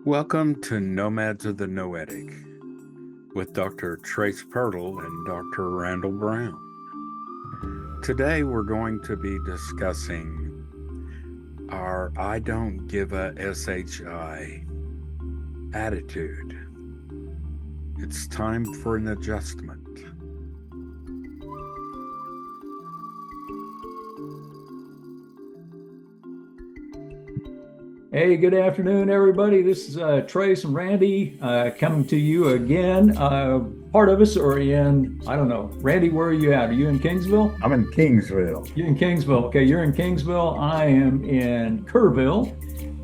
Welcome to Nomads of the Noetic with Dr. Trace Pirtle and Dr. Randel Brown. Today we're going to be discussing our I don't give a SHI attitude. It's time for an adjustment. Hey, good afternoon, everybody. This is Trace and Randy coming to you again. Part of us are in, I don't know, Randy, where are you at? Are you in Kingsville? I'm in Kingsville. You're in Kingsville. Okay, you're in Kingsville. I am in Kerrville.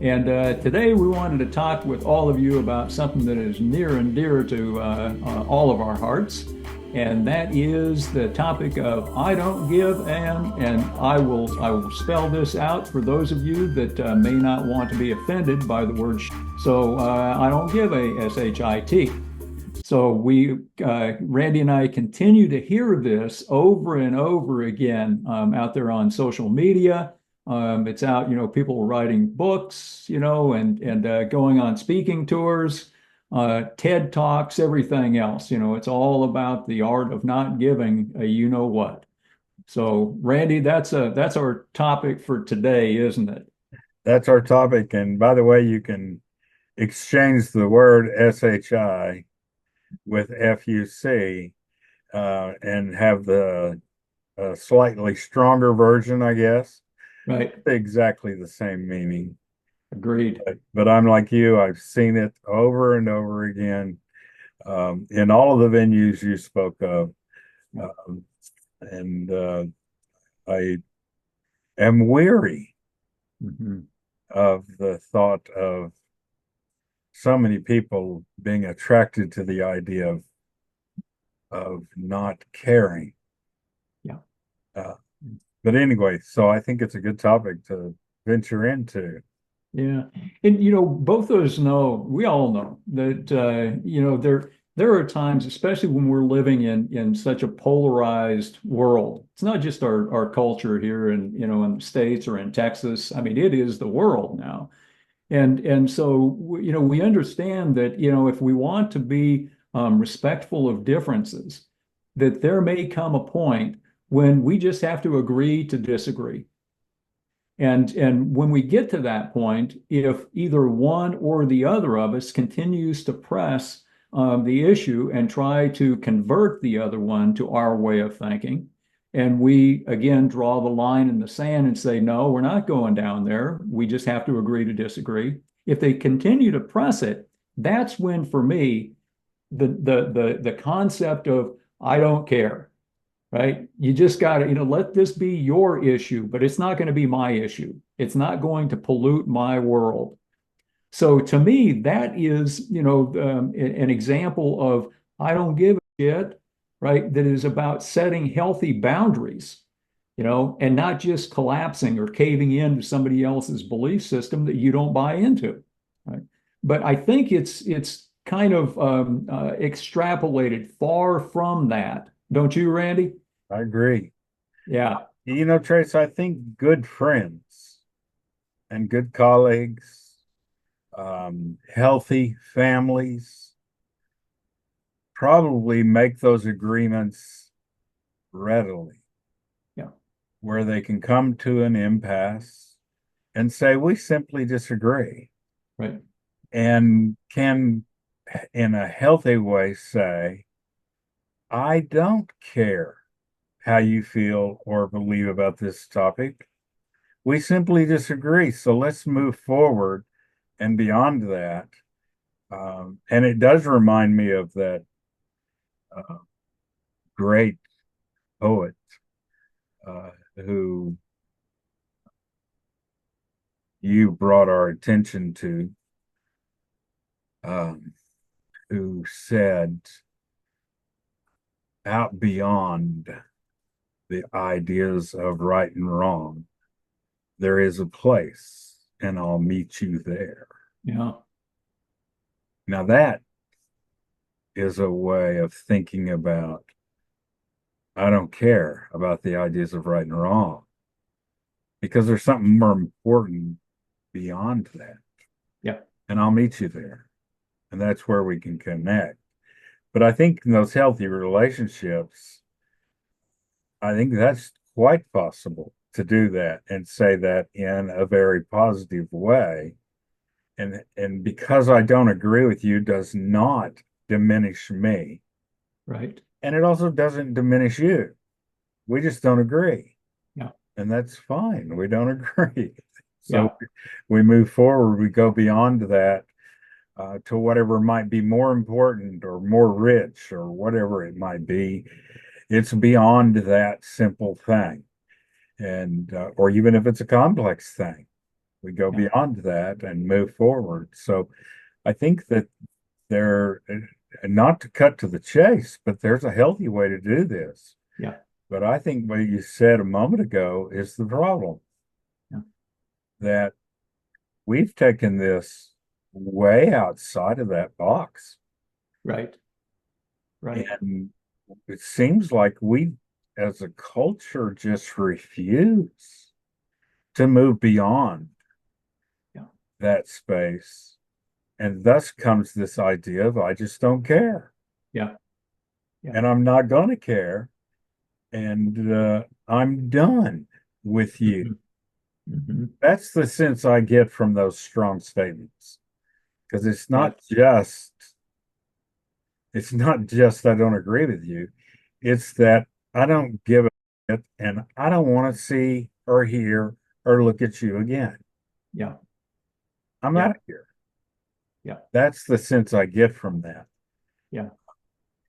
And today we wanted to talk with all of you about something that is near and dear to all of our hearts. And that is the topic of I don't give and I will spell this out for those of you that may not want to be offended by the word so I don't give a SHIT. So Randy and I continue to hear this over and over again out there on social media. It's out, people writing books, and going on speaking tours, TED Talks, everything else. It's all about the art of not giving a you know what. So, Randy, that's our topic for today, isn't it? That's our topic. And by the way, you can exchange the word SHI with FUC and have the slightly stronger version, I guess. Right. Exactly the same meaning. Agreed. But I'm like you, I've seen it over and over again in all of the venues you spoke of. And I am weary Mm-hmm. of the thought of so many people being attracted to the idea of not caring. Yeah. Uh, but anyway, so I think it's a good topic to venture into. Yeah. And both of us know, we all know that there are times, especially when we're living in such a polarized world. It's not just our culture here in the States or in Texas. I mean, it is the world now. And so we understand that if we want to be respectful of differences, that there may come a point when we just have to agree to disagree. And when we get to that point, if either one or the other of us continues to press the issue and try to convert the other one to our way of thinking, and we again draw the line in the sand and say, no, we're not going down there. We just have to agree to disagree. If they continue to press it, that's when, for me, the concept of I don't care, right? You just got to, let this be your issue, but it's not going to be my issue. It's not going to pollute my world. So to me, that is, an example of I don't give a shit, right? That is about setting healthy boundaries, and not just collapsing or caving into somebody else's belief system that you don't buy into, right? But I think it's kind of extrapolated far from that. Don't you, Randy? I agree. Yeah. Trace, I think good friends and good colleagues, healthy families probably make those agreements readily, Yeah. where they can come to an impasse and say, we simply disagree, Right. and can, in a healthy way, say, I don't care how you feel or believe about this topic. We simply disagree. So let's move forward and beyond that. And it does remind me of that great poet who you brought our attention to, who said, out beyond the ideas of right and wrong, there is a place, and I'll meet you there. Yeah. Now, that is a way of thinking about, I don't care about the ideas of right and wrong. because there's something more important beyond that. Yeah. And I'll meet you there. And that's where we can connect. But I think in those healthy relationships, I think that's quite possible to do that and say that in a very positive way. And because I don't agree with you does not diminish me. Right. And it also doesn't diminish you. We just don't agree. Yeah. And that's fine. We don't agree. Yeah. So we move forward, we go beyond that to whatever might be more important or more rich or whatever it might be. It's beyond that simple thing. And, or even if it's a complex thing, we go Yeah. beyond that and move forward. So I think that there, not to cut to the chase, but there's a healthy way to do this. Yeah. But I think what you said a moment ago is the problem. Yeah. That we've taken this way outside of that box. Right. Right. And it seems like we, as a culture, just refuse to move beyond Yeah. that space. And thus comes this idea of I just don't care. Yeah. Yeah. And I'm not going to care. And I'm done with you. Mm-hmm. That's the sense I get from those strong statements. Because That's it's not just I don't agree with you. It's that I don't give a shit and I don't want to see or hear or look at you again. yeah. I'm Yeah. out of here. Yeah. That's the sense I get from that. Yeah.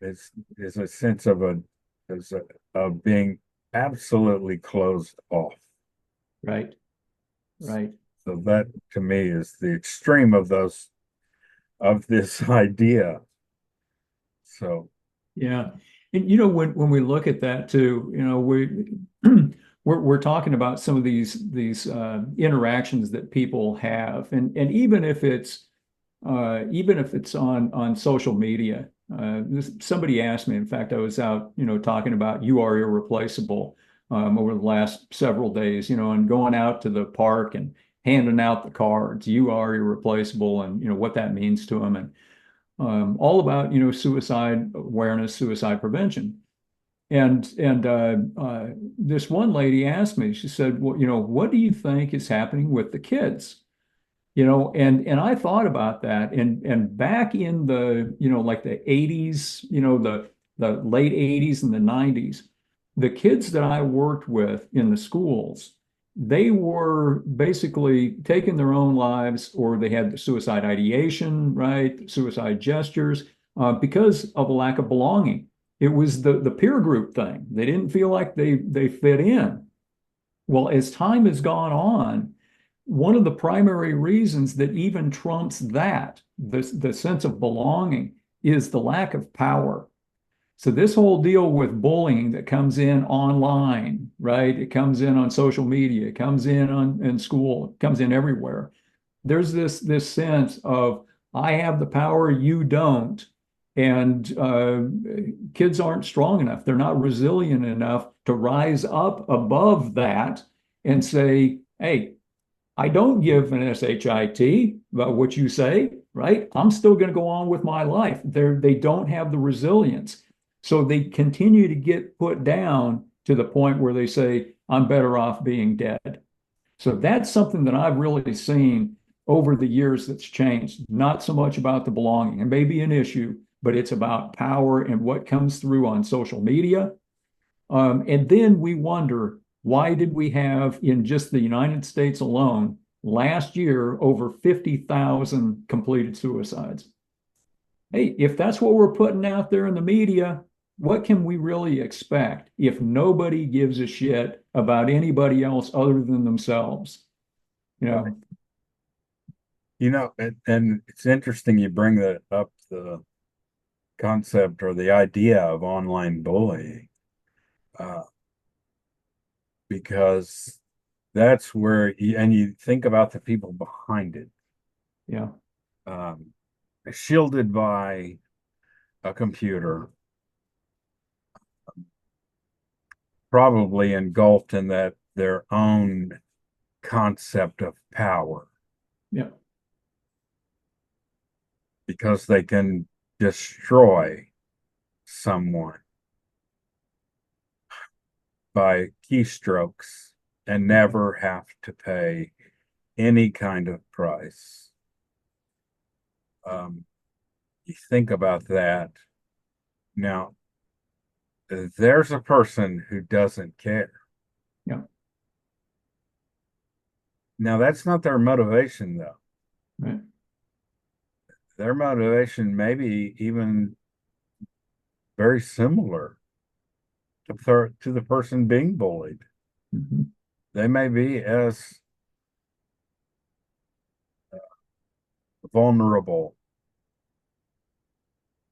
Is a sense of of being absolutely closed off. Right. Right. So that to me is the extreme of this idea. So Yeah. And when we look at that too, we're talking about some of these interactions that people have, and even if it's on social media. Somebody asked me, in fact, I was out, talking about you are irreplaceable over the last several days, and going out to the park and handing out the cards, you are irreplaceable, and what that means to them, and all about suicide awareness, suicide prevention. And this one lady asked me, she said, well, what do you think is happening with the kids? And I thought about that, and back in the like the 80s, the late 80s and the 90s, the kids that I worked with in the schools, they were basically taking their own lives, or they had the suicide ideation, right? Suicide gestures, because of a lack of belonging. It was the peer group thing. They didn't feel like they fit in. Well, as time has gone on, one of the primary reasons that even trumps that, the sense of belonging, is the lack of power. So this whole deal with bullying that comes in online, right? It comes in on social media, it comes in school, it comes in everywhere. There's this sense of I have the power, you don't, and kids aren't strong enough. They're not resilient enough to rise up above that and say, "Hey, I don't give an shit about what you say, right? I'm still going to go on with my life." They don't have the resilience. So they continue to get put down to the point where they say, I'm better off being dead. So that's something that I've really seen over the years that's changed. Not so much about the belonging. It may be an issue, but it's about power and what comes through on social media. And then we wonder, why did we have, in just the United States alone, last year over 50,000 completed suicides? Hey, if that's what we're putting out there in the media, what can we really expect if nobody gives a shit about anybody else other than themselves? You know, and it's interesting you bring that up, the concept or the idea of online bullying, uh, because that's where and you think about the people behind it, yeah, um, shielded by a computer, probably engulfed in that their own concept of power Yeah. because they can destroy someone by keystrokes and never have to pay any kind of price. You think about that. Now, there's a person who doesn't care. Yeah. Now, that's not their motivation, though. Right. Their motivation may be even very similar to the person being bullied. Mm-hmm. They may be as vulnerable.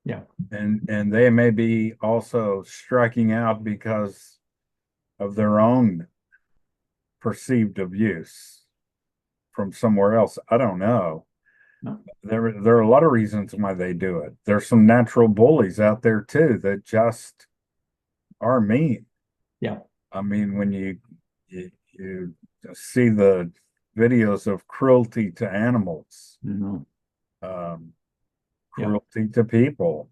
Yeah. And they may be also striking out because of their own perceived abuse from somewhere else. I don't know. No. There are a lot of reasons why they do it. There's some natural bullies out there too that just are mean. Yeah. I mean, when you see the videos of cruelty to animals, Mm-hmm. Yeah. cruelty to people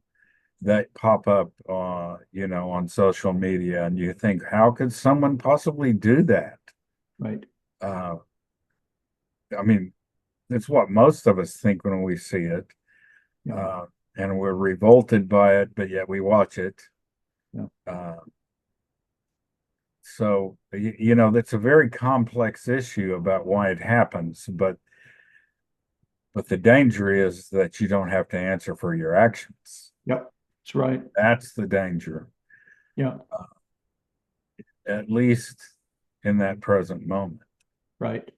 that pop up, on social media, and you think, how could someone possibly do that? Right. Uh, I mean, it's what most of us think when we see it, Yeah. and we're revolted by it, but yet we watch it. Yeah. So, that's a very complex issue about why it happens, but the danger is that you don't have to answer for your actions. Yep. That's right. That's the danger, Yeah. at least in that present moment. Right.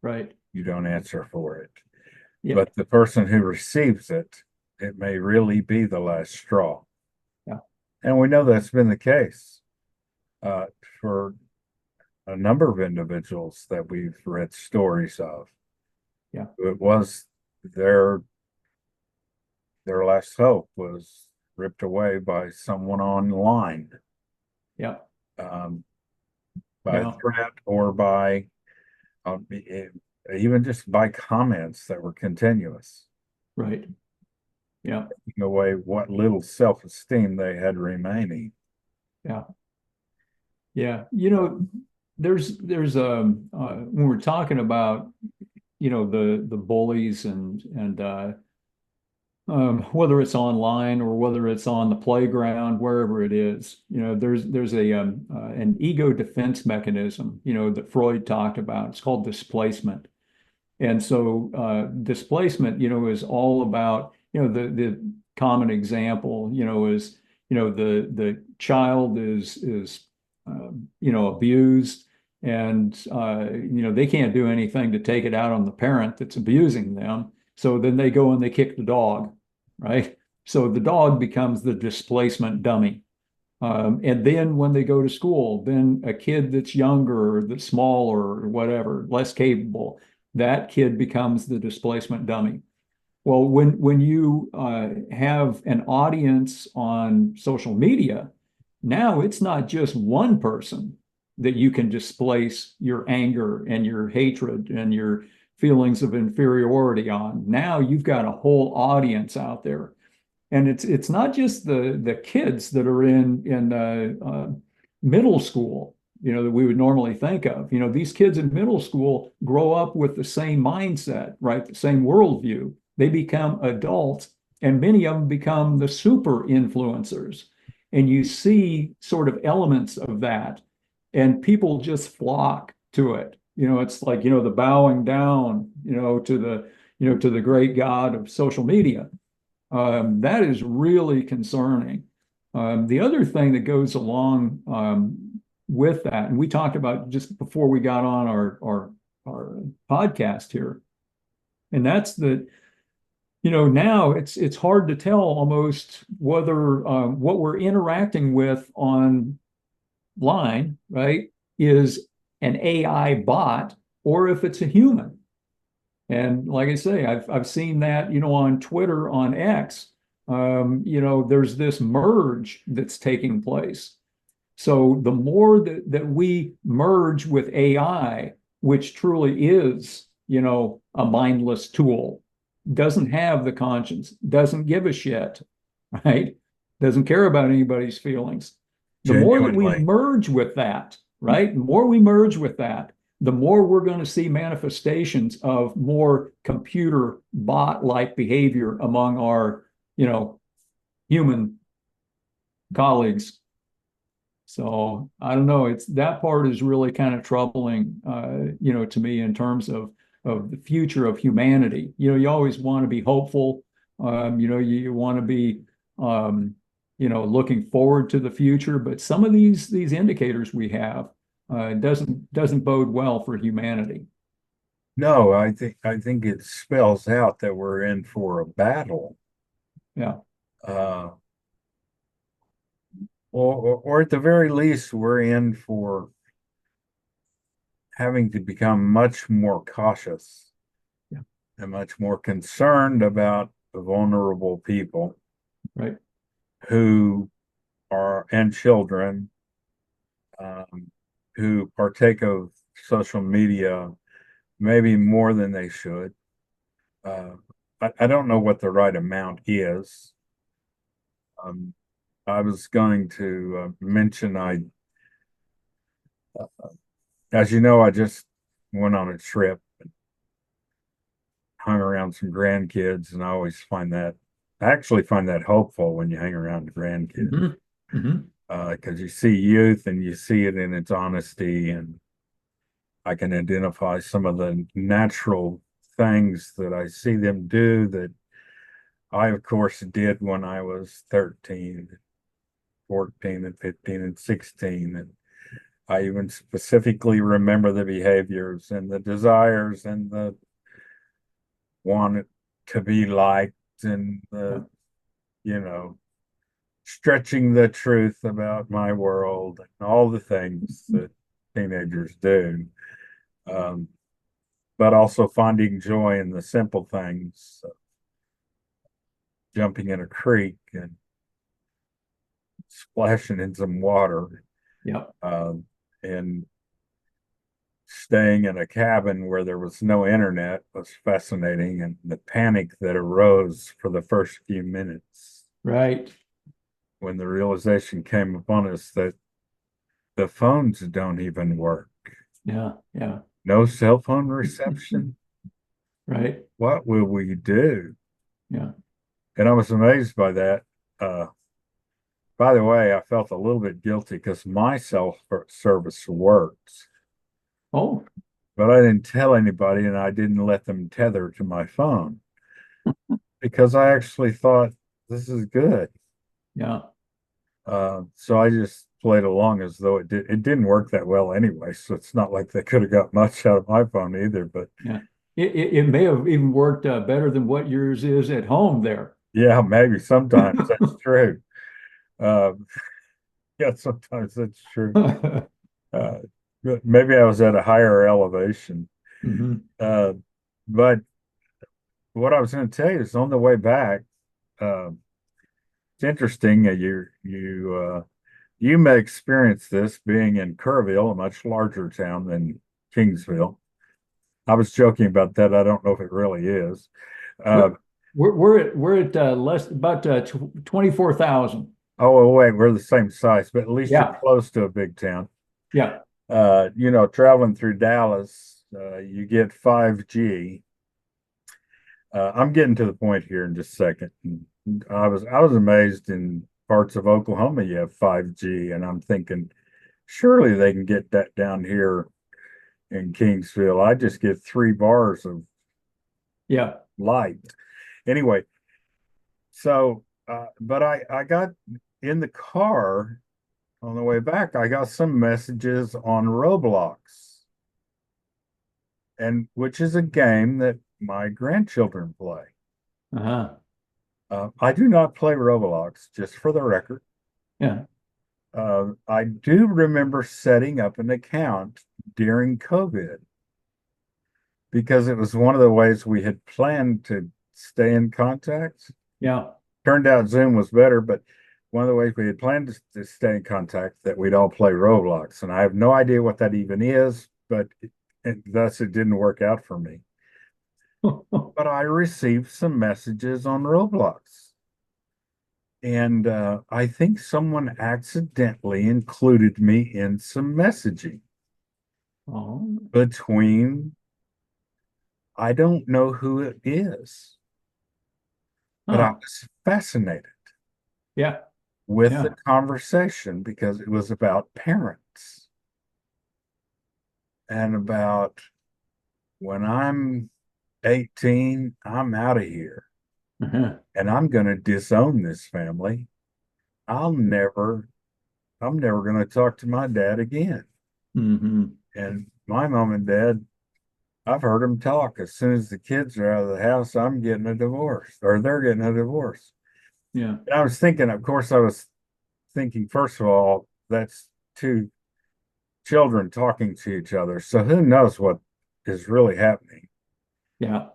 Right. You don't answer for it. Yeah. But the person who receives it, it may really be the last straw. Yeah. And we know that's been the case for a number of individuals that we've read stories of. Yeah. It was their last hope was ripped away by someone online, Yeah. by Yeah. threat or by even just by comments that were continuous, Right. Yeah. taking away what little self-esteem they had remaining. Yeah. Yeah. There's when we're talking about, the bullies and whether it's online or whether it's on the playground, wherever it is, there's an ego defense mechanism, that Freud talked about. It's called displacement. And so displacement, is all about, the common example, is, the child is abused, and they can't do anything to take it out on the parent that's abusing them. So then they go and they kick the dog, right? So the dog becomes the displacement dummy. And then when they go to school, then a kid that's younger, or that's smaller, or whatever, less capable, that kid becomes the displacement dummy. Well, when you have an audience on social media, now it's not just one person that you can displace your anger and your hatred and your feelings of inferiority on. Now you've got a whole audience out there, and it's not just the kids that are in middle school, that we would normally think of. These kids in middle school grow up with the same mindset, right? The same worldview. They become adults, and many of them become the super influencers. And you see sort of elements of that, and people just flock to it. It's like, the bowing down, to the great god of social media. That is really concerning. The other thing that goes along with that, and we talked about just before we got on our podcast here, and that's that, now it's hard to tell almost whether what we're interacting with online, right, is an AI bot or if it's a human. And like I say, I've seen that, on Twitter, on X, there's this merge that's taking place. So the more that we merge with AI, which truly is, a mindless tool, doesn't have the conscience, doesn't give a shit, right? Doesn't care about anybody's feelings. The more that we Genuinely. merge with that, right? The more we merge with that, the more we're going to see manifestations of more computer bot-like behavior among our, human colleagues. So I don't know. It's that part is really kind of troubling, to me in terms of the future of humanity. You always want to be hopeful. You want to be, looking forward to the future. But some of these indicators we have doesn't bode well for humanity. No, I think it spells out that we're in for a battle. Yeah. Uh, or at the very least, we're in for having to become much more cautious Yeah. and much more concerned about the vulnerable people Right. who and children who partake of social media maybe more than they should. I don't know what the right amount is. I was going to mention as you know, I just went on a trip, hung around some grandkids, and I actually find that hopeful when you hang around grandkids. Mm-hmm. Mm-hmm. Because you see youth and you see it in its honesty, and I can identify some of the natural things that I see them do that I, of course, did when I was 13, 14, and 15, and 16. And I even specifically remember the behaviors and the desires and the wanted to be liked and the, you know, stretching the truth about my world and all the things that teenagers do. Um, but also finding joy in the simple things, jumping in a creek and splashing in some water, Yep. and staying in a cabin where there was no internet was fascinating, and the panic that arose for the first few minutes Right. when the realization came upon us that the phones don't even work. Yeah. Yeah. No cell phone reception. Right. What will we do? Yeah. And I was amazed by that. Uh, by the way, I felt a little bit guilty because my cell service works, Oh, but I didn't tell anybody and I didn't let them tether to my phone because I actually thought this is good. yeah. So I just played along as though it did. It didn't work that well anyway, so it's not like they could have got much out of my phone either. But Yeah. It may have even worked better than what yours is at home there. yeah, maybe sometimes that's true. Uh, yeah, sometimes that's true. Uh, but maybe I was at a higher elevation. Hmm. Uh, but what I was going to tell you is on the way back, uh, it's interesting. You may experience this being in Kerrville, a much larger town than Kingsville. I was joking about that. I don't know if it really is. Uh, We're at less about 24,000. oh, wait, we're the same size, but at least you're Yeah. close to a big town. Yeah. Traveling through Dallas, you get 5G. I'm getting to the point here in just a second. I was amazed in parts of Oklahoma you have 5G, and I'm thinking surely they can get that down here in Kingsville. I just get 3 bars of Yeah. light. Anyway, so but I got in the car on the way back, I got some messages on Roblox, and which is a game that my grandchildren play. Uh-huh. I do not play Roblox, just for the record. Yeah. I do remember setting up an account during COVID because it was one of the ways we had planned to stay in contact. Yeah. Turned out Zoom was better, but one of the ways we had planned to stay in contact that we'd all play Roblox. And I have no idea what that even is, but and thus it didn't work out for me. But I received some messages on Roblox. And I think someone accidentally included me in some messaging Oh, between, I don't know who it is, but I huh. was fascinated Yeah, with the yeah. conversation because it was about parents and about when I'm 18, I'm out of here Uh-huh. and I'm going to disown this family. I'll never, I'm never going to talk to my dad again. Hmm. And my mom and dad, I've heard them talk. As soon as the kids are out of the house, I'm getting a divorce or they're getting a divorce. Yeah, And I was thinking, of course, I was thinking, first of all, that's two children talking to each other. So who knows what is really happening? yeah,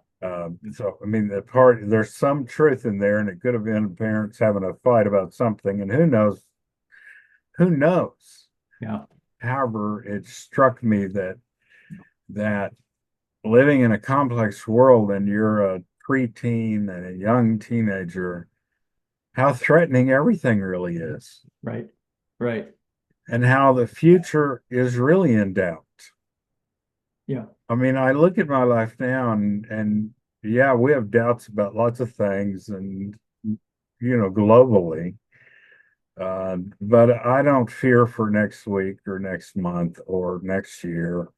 So, I mean, there's some truth in there, and it could have been parents having a fight about something, and who knows? Who knows? yeah. However, it struck me that living in a complex world and you're a preteen and a young teenager, how threatening everything really is, Right, right. and how the future is really in doubt. Yeah, I mean, I look at my life now and yeah, we have doubts about lots of things and globally. But I don't fear for next week or next month or next year.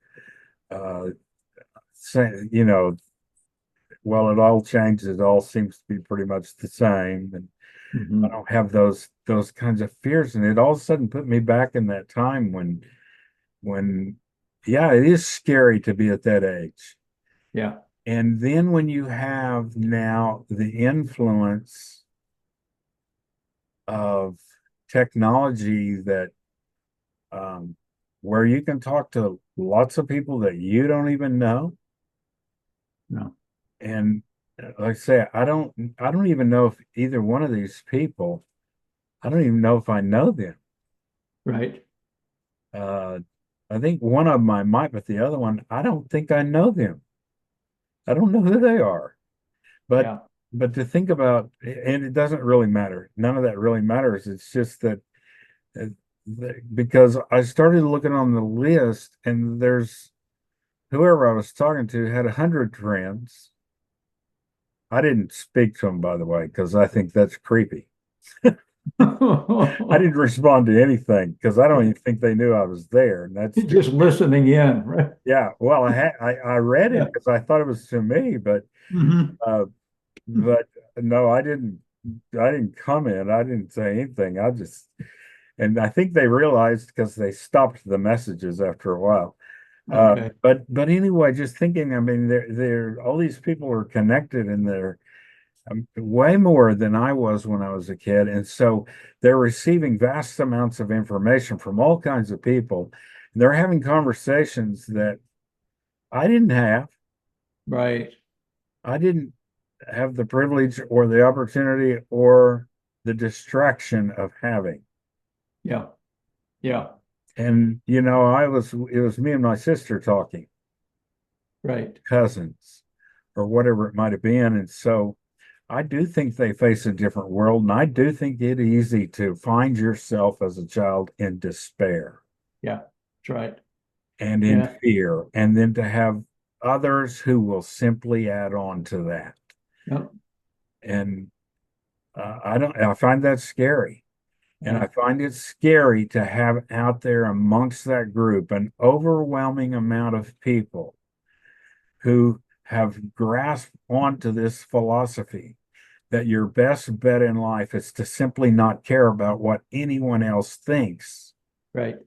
Uh, you know, well, it all changes. It all seems to be pretty much the same. And I hmm, don't have those kinds of fears. And it all of a sudden put me back in that time when yeah, it is scary to be at that age. yeah, And then when you have now the influence of technology that um, where you can talk to lots of people that you don't even know. no, And like I say, I don't even know if either one of these people, I don't even know if I know them. right. Uh, I think one of them I might, but the other one, I don't think I know them. I don't know who they are. But Yeah, but to think about, and it doesn't really matter. None of that really matters. It's just that uh, because I started looking on the list, and there's whoever I was talking to had 100 friends. I didn't speak to them, by the way, because I think that's creepy. I didn't respond to anything because I don't even think they knew I was there, and that's too just listening in, right? yeah. Well, I read Yeah. it because I thought it was to me, Hmm. uh, but no, I didn't comment. I didn't say anything. And I think they realized because they stopped the messages after a while. Okay. But anyway, just thinking, I mean, they're all these people are connected and they're way more than I was when I was a kid. And so they're receiving vast amounts of information from all kinds of people. They're having conversations that I didn't have. Right. I didn't have the privilege or the opportunity or the distraction of having. Yeah. Yeah. And it was me and my sister talking, Right. cousins, or whatever it might have been. And so I do think they face a different world, and I do think it easy to find yourself as a child in despair Yeah. That's right. and in Yeah. fear, and then to have others who will simply add on to that. Yeah. And I find that scary. And I Yeah. find it scary to have out there amongst that group an overwhelming amount of people who have grasped onto this philosophy that your best bet in life is to simply not care about what anyone else thinks Right.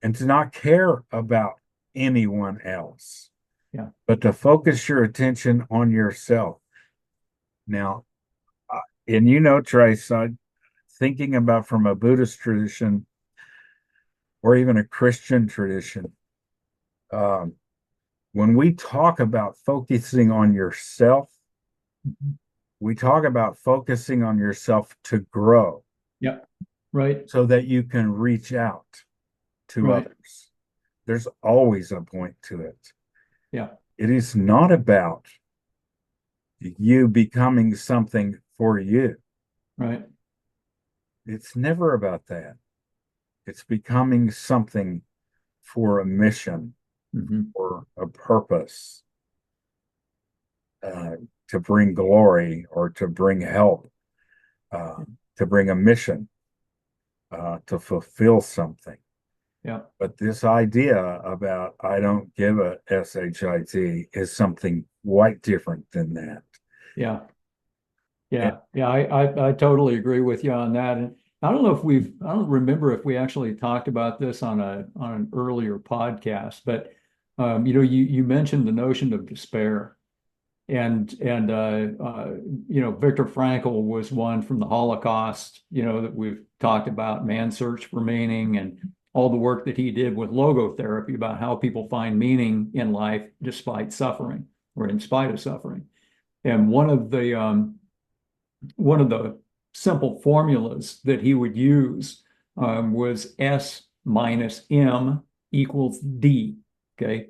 and to not care about anyone else, Yeah. but to focus your attention on yourself. Now, and Trace, thinking about from a Buddhist tradition or even a Christian tradition, um, when we talk about focusing on yourself, Mhm. we talk about focusing on yourself to grow Yeah. Right. so that you can reach out to Right. others. There's always a point to it. Yeah. It is not about you becoming something for you. Right. It's never about that. It's becoming something for a mission Hmm. or a purpose, uh, to bring glory or to bring help, uh, to bring a mission, to fulfill something. Yeah. But this idea about I don't give a SHIT is something quite different than that. Yeah. And Yeah. Yeah. I totally agree with you on that. And I don't know if I don't remember if we actually talked about this on an earlier podcast, but you mentioned the notion of despair. And Viktor Frankl was one from the Holocaust, that we've talked about, Man's Search for Meaning, and all the work that he did with logotherapy about how people find meaning in life despite suffering or in spite of suffering. And one of the simple formulas that he would use was S minus M equals D. Okay.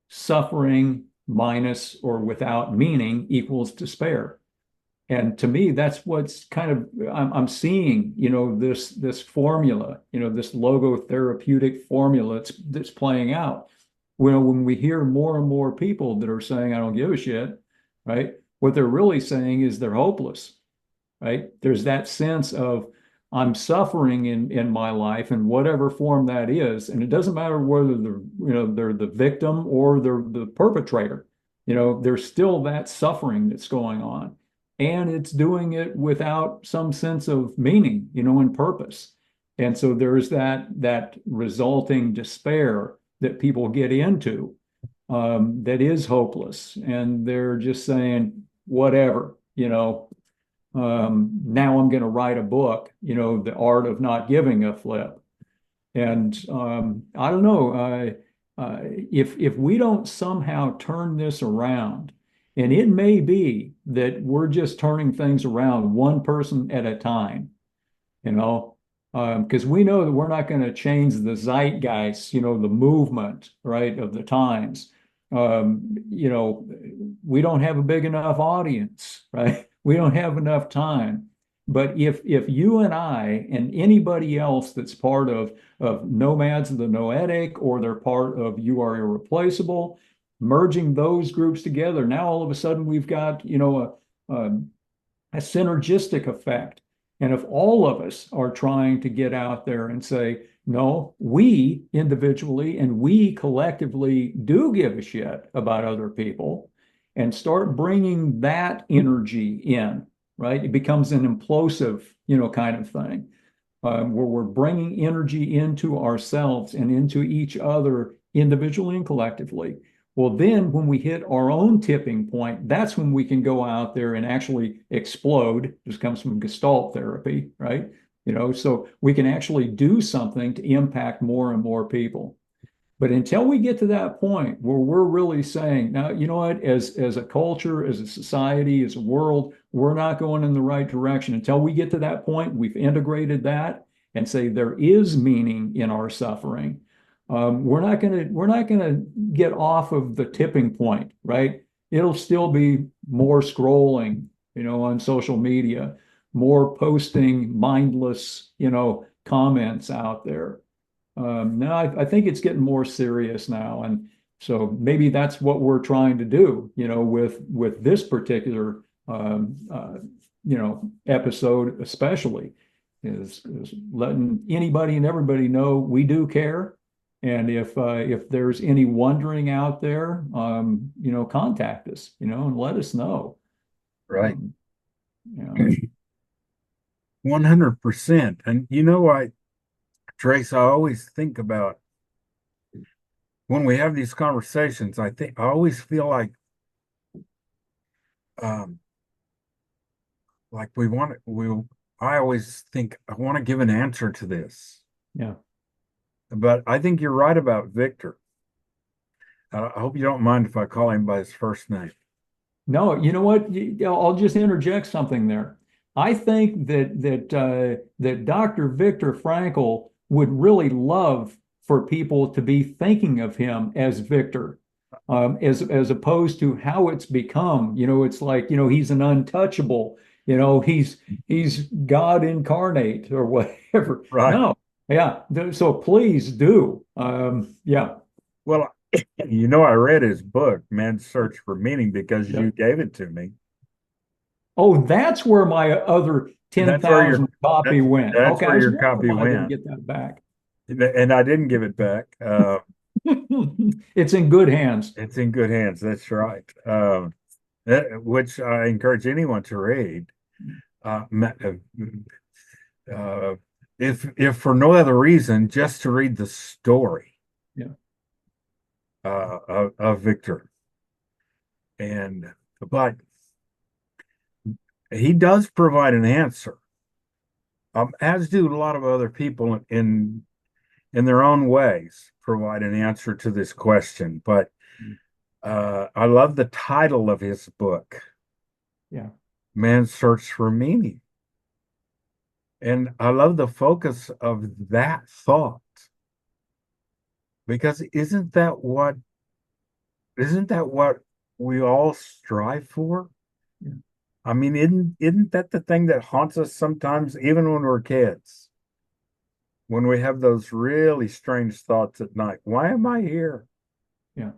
Suffering minus or without meaning equals despair. And to me, that's what's kind of I'm seeing, this formula, this logotherapeutic formula that's playing out. Well, when we hear more and more people that are saying, I don't give a shit, right? What they're really saying is they're hopeless, right? There's that sense of I'm suffering in my life in whatever form that is, and it doesn't matter whether they're the victim or they're the perpetrator. There's still that suffering that's going on, and it's doing it without some sense of meaning, and purpose. And so there's that resulting despair that people get into, that is hopeless, and they're just saying whatever, now I'm going to write a book, The Art of Not Giving a Flip. And I don't know, if we don't somehow turn this around, and it may be that we're just turning things around one person at a time, because we know that we're not going to change the zeitgeist, the movement, right, of the times. We don't have a big enough audience, right? We don't have enough time. But if you and I and anybody else that's part of Nomads of the Noetic, or they're part of You Are Irreplaceable, merging those groups together, now all of a sudden we've got, a synergistic effect. And if all of us are trying to get out there and say, no, we individually and we collectively do give a shit about other people, and start bringing that energy in, right? It becomes an implosive, kind of thing, where we're bringing energy into ourselves and into each other individually and collectively. Well, then when we hit our own tipping point, that's when we can go out there and actually explode. This comes from Gestalt therapy, right? So we can actually do something to impact more and more people. But until we get to that point where we're really saying, now, you know what, as a culture, as a society, as a world, we're not going in the right direction. Until we get to that point, we've integrated that and say there is meaning in our suffering. We're not gonna get off of the tipping point, right? It'll still be more scrolling, on social media, more posting mindless, comments out there. No, I think it's getting more serious now, and so maybe that's what we're trying to do, with this particular, episode, especially, is letting anybody and everybody know we do care, and if there's any wondering out there, contact us, and let us know. right, Um, you know, 100%. And what, Trace, I always think about when we have these conversations, I always feel um, like I always think I want to give an answer to this. yeah. But I think you're right about Victor. I hope you don't mind if I call him by his first name. No, you know what? I'll just interject something there. I think that Dr. Viktor Frankl would really love for people to be thinking of him as Victor, as opposed to how it's become. It's like, he's an untouchable, he's God incarnate or whatever. Right. No, yeah. So please do. Yeah, Well, I read his book, Man's Search for Meaning, because yeah. you gave it to me. Oh, that's where my other That's where your 10,000 copy went. that's Okay, I where was your wondering copy why I didn't went, get that back. and I didn't give it back. It's in good hands. It's in good hands. That's right. Which I encourage anyone to read. Uh, ma- if for no other reason, just to read the story Yeah, of Victor. But he does provide an answer, as do a lot of other people in their own ways provide an answer to this question. But I love the title of his book, yeah, Man's Search for Meaning. And I love the focus of that thought, because isn't that what we all strive for? yeah. I mean, isn't that the thing that haunts us sometimes, even when we're kids? When we have those really strange thoughts at night, why am I here? Yeah.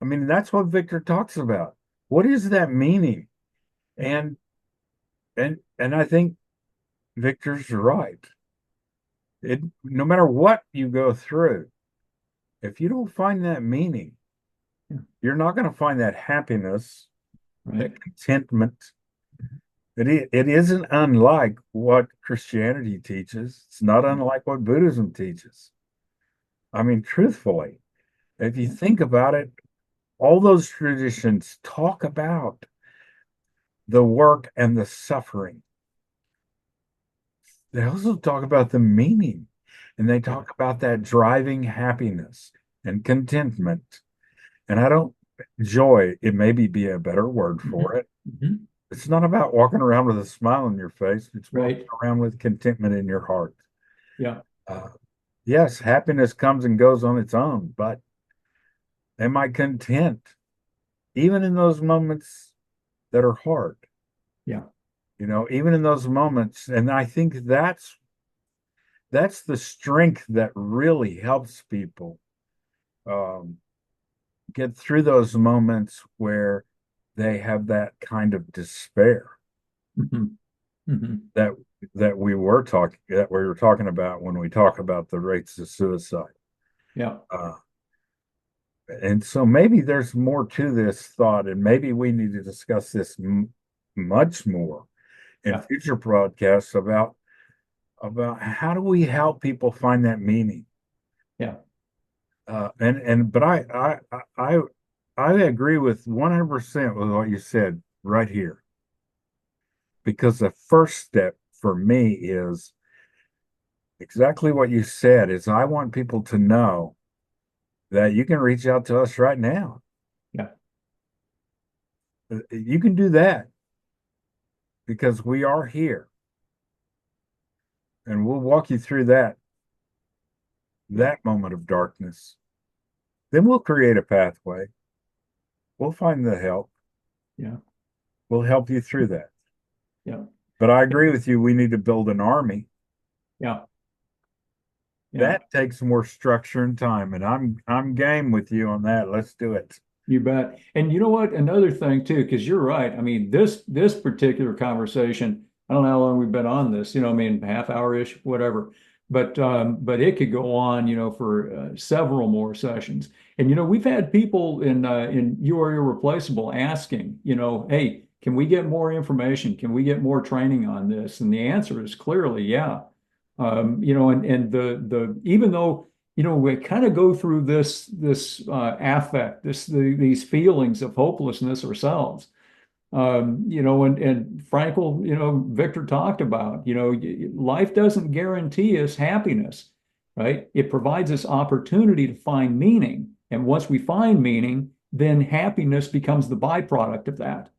I mean, that's what Victor talks about. What is that meaning? And and I think Victor's right. No matter what you go through, if you don't find that meaning, Yeah. you're not going to find that happiness, Right. that contentment. It isn't unlike what Christianity teaches. It's not unlike what Buddhism teaches. I mean, truthfully, if you think about it, all those traditions talk about the work and the suffering. They also talk about the meaning, and they talk about that driving happiness and contentment. And I don't, joy, it maybe be a better word for it. Mhm. It's not about walking around with a smile on your face. It's walking Right. around with contentment in your heart. Yeah. Uh, yes, happiness comes and goes on its own, but am I content even in those moments that are hard? Yeah. Even in those moments. And I think that's the strength that really helps people um, get through those moments where they have that kind of despair Mhm. Mhm. that that we were talking about when we talk about the rates of suicide. Yeah. Uh, and so maybe there's more to this thought, and maybe we need to discuss this much more in Yeah. future broadcasts about how do we help people find that meaning. Yeah. But I agree with 100% with what you said right here, because the first step for me is exactly what you said. Is I want people to know that you can reach out to us right now. Yeah. You can do that because we are here, and we'll walk you through that moment of darkness. Then we'll create a pathway. We'll find the help. Yeah. We'll help you through that. Yeah. But I agree with you. We need to build an army. Yeah. Yeah. That takes more structure and time, and I'm game with you on that. Let's do it. You bet. And you know what? Another thing too, because you're right. I mean, this particular conversation, I don't know how long we've been on this, I mean, half hour-ish, whatever. But it could go on, for several more sessions. And we've had people in You Are Irreplaceable asking, hey, can we get more information? Can we get more training on this? And the answer is clearly, yeah. And the even though we kind of go through this affect, these feelings of hopelessness ourselves. And Frankel, Victor talked about, life doesn't guarantee us happiness, right? It provides us opportunity to find meaning. And once we find meaning, then happiness becomes the byproduct of that,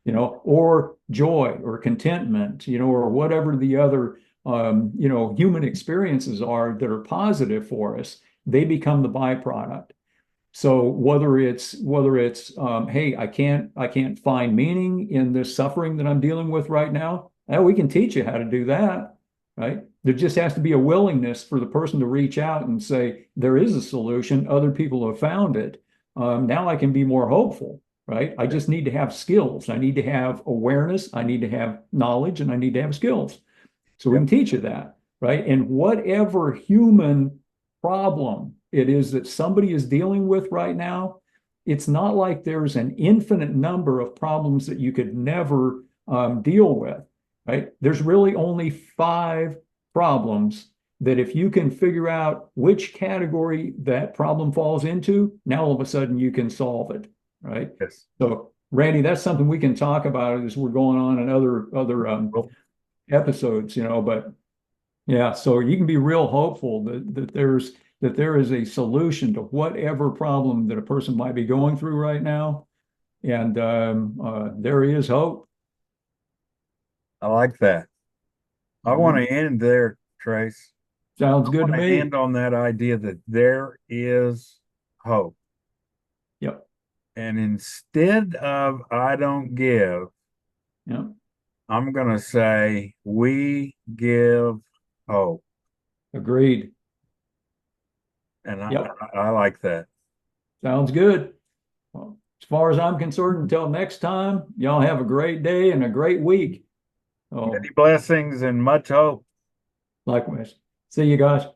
or joy or contentment, or whatever the other, human experiences are that are positive for us, they become the byproduct. So whether it's hey, I can't find meaning in this suffering that I'm dealing with right now, we can teach you how to do that, right? There just has to be a willingness for the person to reach out and say, there is a solution. Other people have found it. Now I can be more hopeful, right? I just need to have skills. I need to have awareness. I need to have knowledge, and I need to have skills. So we can teach you that, right? And whatever human problem it is that somebody is dealing with right now, it's not like there's an infinite number of problems that you could never deal with, right? There's really only 5 problems that if you can figure out which category that problem falls into, now all of a sudden you can solve it, right? Yes. So, Randy, that's something we can talk about as we're going on in other Well, episodes, but yeah, so you can be real hopeful that there is a solution to whatever problem that a person might be going through right now, and there is hope. I like that. I want to end there, Trace. Sounds I good want to to me. end on that idea that there is hope. Yep, And instead of I don't give, yep, I'm going to say we give hope. agreed. And Yep, I like that. sounds good. Well, as far as I'm concerned, until next time, y'all have a great day and a great week. Oh, Many blessings and much hope. likewise. See you guys.